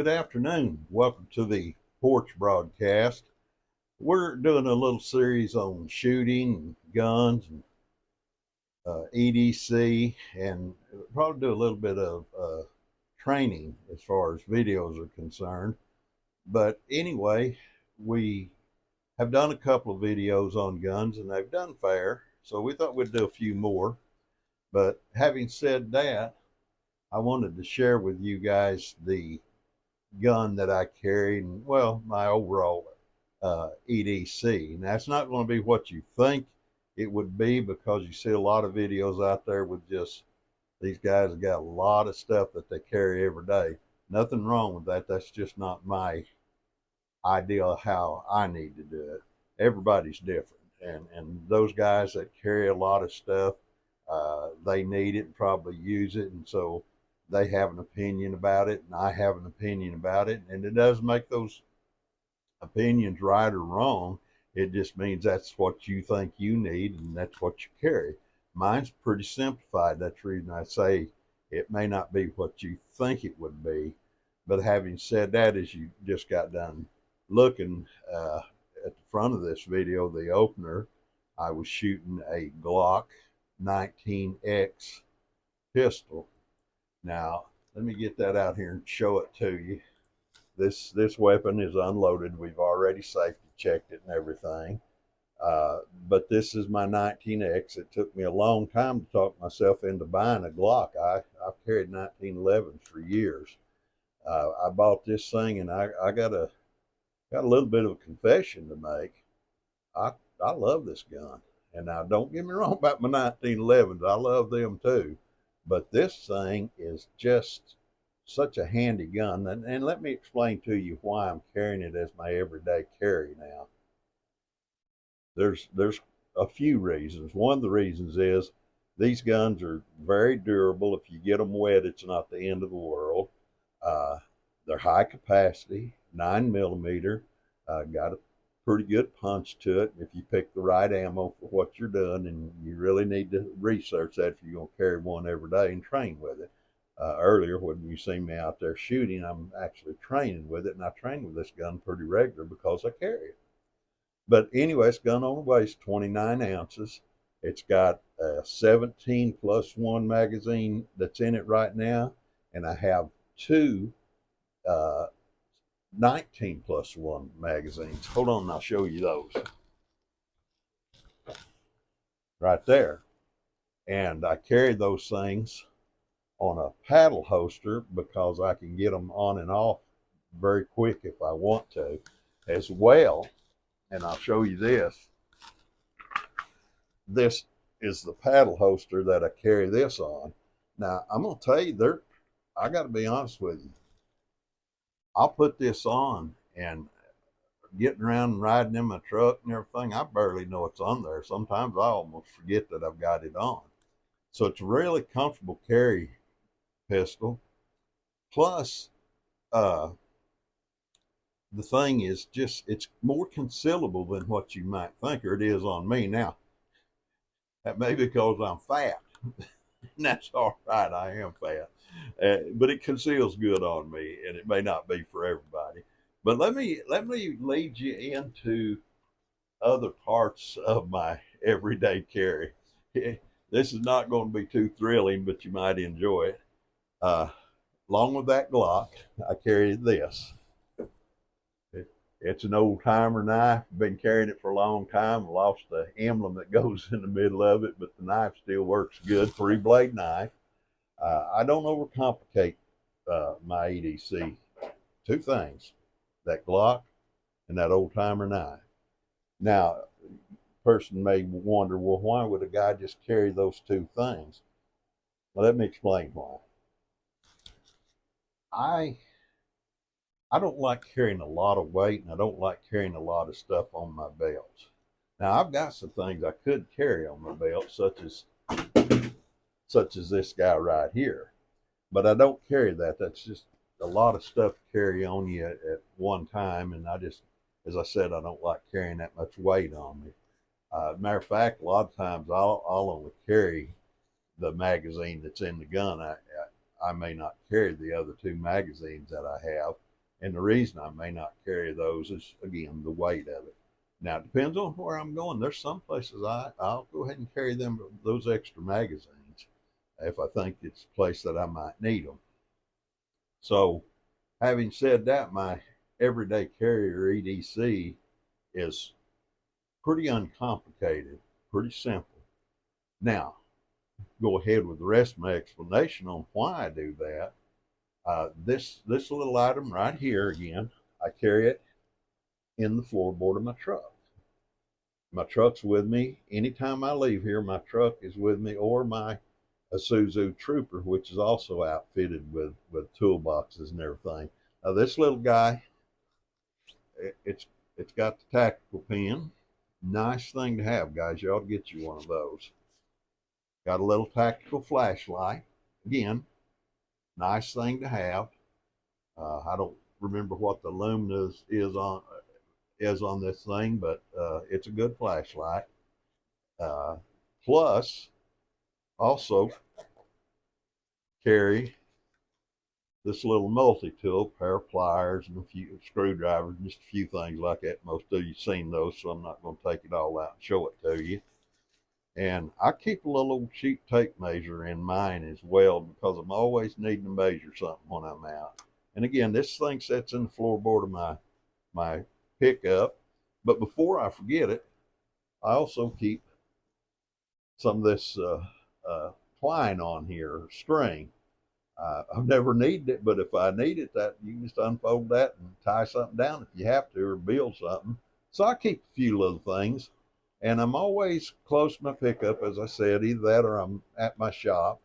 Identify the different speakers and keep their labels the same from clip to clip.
Speaker 1: Good afternoon. Welcome to the Porch broadcast. We're doing a little series on shooting, guns, and EDC, and probably do a little bit of training as far as videos are concerned. But anyway, we have done a couple of videos on guns, and they've done fair, so we thought we'd do a few more. But having said that, I wanted to share with you guys the gun that I carried, and well, my overall EDC. Now, it's not going to be what you think it would be, because you see a lot of videos out there with just these guys have got a lot of stuff that they carry every day. Nothing wrong with that. That's just not my idea of how I need to do it. Everybody's different, and those guys that carry a lot of stuff, they need it and probably use it, and so they have an opinion about it, and I have an opinion about it, and it doesn't make those opinions right or wrong. It just means that's what you think you need, and that's what you carry. Mine's pretty simplified. That's the reason I say it may not be what you think it would be. But having said that, as you just got done looking at the front of this video, the opener, I was shooting a Glock 19X pistol. Now, let me get that out here and show it to you. This weapon is unloaded. We've already safety checked it and everything. But this is my 19X. It took me a long time to talk myself into buying a Glock. I've carried 1911s for years. I bought this thing, and I got a little bit of a confession to make. I love this gun. And now, don't get me wrong about my 1911s. I love them too. But this thing is just such a handy gun. And let me explain to you why I'm carrying it as my everyday carry now. There's a few reasons. One of the reasons is these guns are very durable. If you get them wet, it's not the end of the world. They're high capacity, 9mm, got a pretty good punch to it if you pick the right ammo for what you're doing, and you really need to research that if you're going to carry one every day and train with it. Earlier, when you see me out there shooting, I'm actually training with it, and I train with this gun pretty regular because I carry it. But anyway, this gun only weighs 29 ounces. It's got a 17+1 magazine that's in it right now, and I have two 19+1 magazines. Hold on, and I'll show you those. Right there. And I carry those things on a paddle holster because I can get them on and off very quick if I want to as well. And I'll show you this. This is the paddle holster that I carry this on. Now, I'm going to tell you, I got to be honest with you. I'll put this on, and getting around and riding in my truck and everything, I barely know it's on there. Sometimes I almost forget that I've got it on. So it's a really comfortable carry pistol. Plus, the thing is just, it's more concealable than what you might think, or it is on me. Now, that may be because I'm fat. And that's all right, I am fat. But it conceals good on me, and it may not be for everybody. But let me lead you into other parts of my everyday carry. This is not going to be too thrilling, but you might enjoy it. Along with that Glock, I carry this. It's an old timer knife. Been carrying it for a long time. Lost the emblem that goes in the middle of it, but the knife still works good. 3-blade knife. I don't overcomplicate my EDC. Two things: that Glock and that old timer knife. Now, a person may wonder, well, why would a guy just carry those two things? Well, let me explain why. I don't like carrying a lot of weight, and I don't like carrying a lot of stuff on my belt. Now, I've got some things I could carry on my belt, such as this guy right here, but I don't carry that. That's just a lot of stuff to carry on you at one time, and I just, as I said, I don't like carrying that much weight on me. Matter of fact, a lot of times I'll only carry the magazine that's in the gun. I may not carry the other two magazines that I have. And the reason I may not carry those is, again, the weight of it. Now, it depends on where I'm going. There's some places I'll go ahead and carry those extra magazines if I think it's a place that I might need them. So, having said that, my everyday carrier EDC is pretty uncomplicated, pretty simple. Now, go ahead with the rest of my explanation on why I do that. This little item right here, again, I carry it in the floorboard of my truck. My truck's with me. Anytime I leave here, my truck is with me, or my Isuzu Trooper, which is also outfitted with toolboxes and everything. Now, this little guy, it's got the tactical pen. Nice thing to have, guys. You ought to get you one of those. Got a little tactical flashlight. Again, nice thing to have. I don't remember what the luminous is on this thing, but it's a good flashlight. Plus, also carry this little multi-tool, pair of pliers and a few screwdrivers, just a few things like that. Most of you seen those, so I'm not going to take it all out and show it to you. And I keep a little old cheap tape measure in mine as well, because I'm always needing to measure something when I'm out. And again, this thing sits in the floorboard of my pickup. But before I forget it, I also keep some of this twine on here, string. I've never needed it, but if I need it, that you can just unfold that and tie something down if you have to, or build something. So I keep a few little things, and I'm always close to my pickup, as I said, either that or I'm at my shop,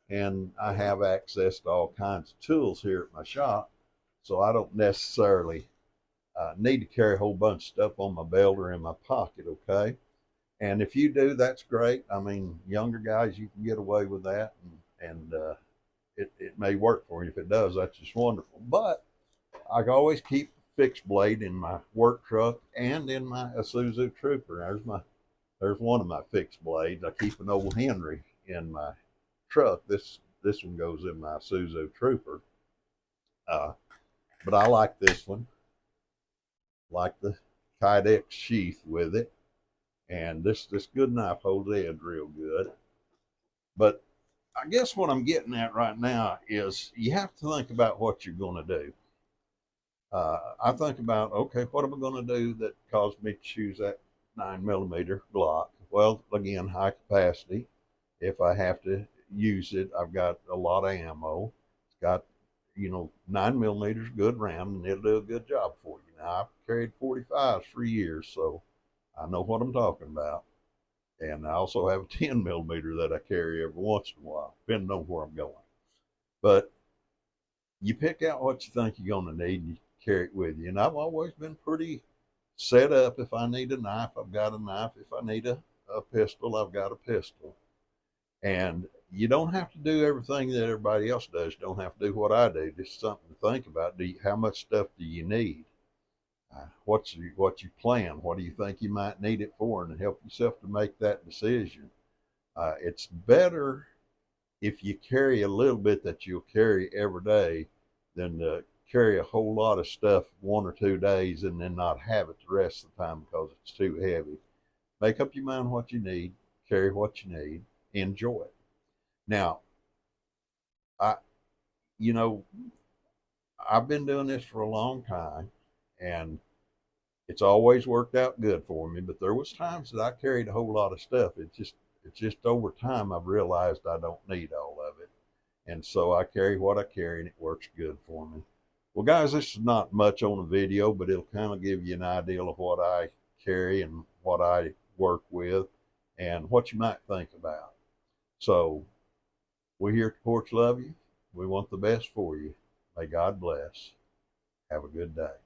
Speaker 1: and I have access to all kinds of tools here at my shop, so I don't necessarily need to carry a whole bunch of stuff on my belt or in my pocket, okay? And if you do, that's great. I mean, younger guys, you can get away with that, and it may work for you. If it does, that's just wonderful. But I always keep a fixed blade in my work truck and in my Isuzu Trooper. There's one of my fixed blades. I keep an old Henry in my truck. This one goes in my Isuzu Trooper. But I like this one. Like the Kydex sheath with it. And this good knife holds the edge real good. But I guess what I'm getting at right now is you have to think about what you're going to do. I think about, okay, what am I going to do that caused me to choose that 9mm Glock? Well, again, high capacity. If I have to use it, I've got a lot of ammo. It's got, 9mm good round, and it'll do a good job for you. Now, I've carried 45s for years, so I know what I'm talking about. And I also have a 10mm that I carry every once in a while, depending on where I'm going. But you pick out what you think you're going to need and you carry it with you. And I've always been pretty set up. If I need a knife, I've got a knife. If I need a pistol, I've got a pistol. And you don't have to do everything that everybody else does. You don't have to do what I do. Just something to think about. How much stuff do you need? What's your plan? What do you think you might need it for? And help yourself to make that decision. It's better if you carry a little bit that you'll carry every day than to carry a whole lot of stuff 1 or 2 days and then not have it the rest of the time because it's too heavy. Make up your mind what you need, carry what you need, enjoy it. Now, I've been doing this for a long time, and it's always worked out good for me, but there was times that I carried a whole lot of stuff. It's just over time I've realized I don't need all of it. And so I carry what I carry, and it works good for me. Well, guys, this is not much on a video, but it'll kind of give you an idea of what I carry and what I work with and what you might think about. So we here at Porch love you. We want the best for you. May God bless. Have a good day.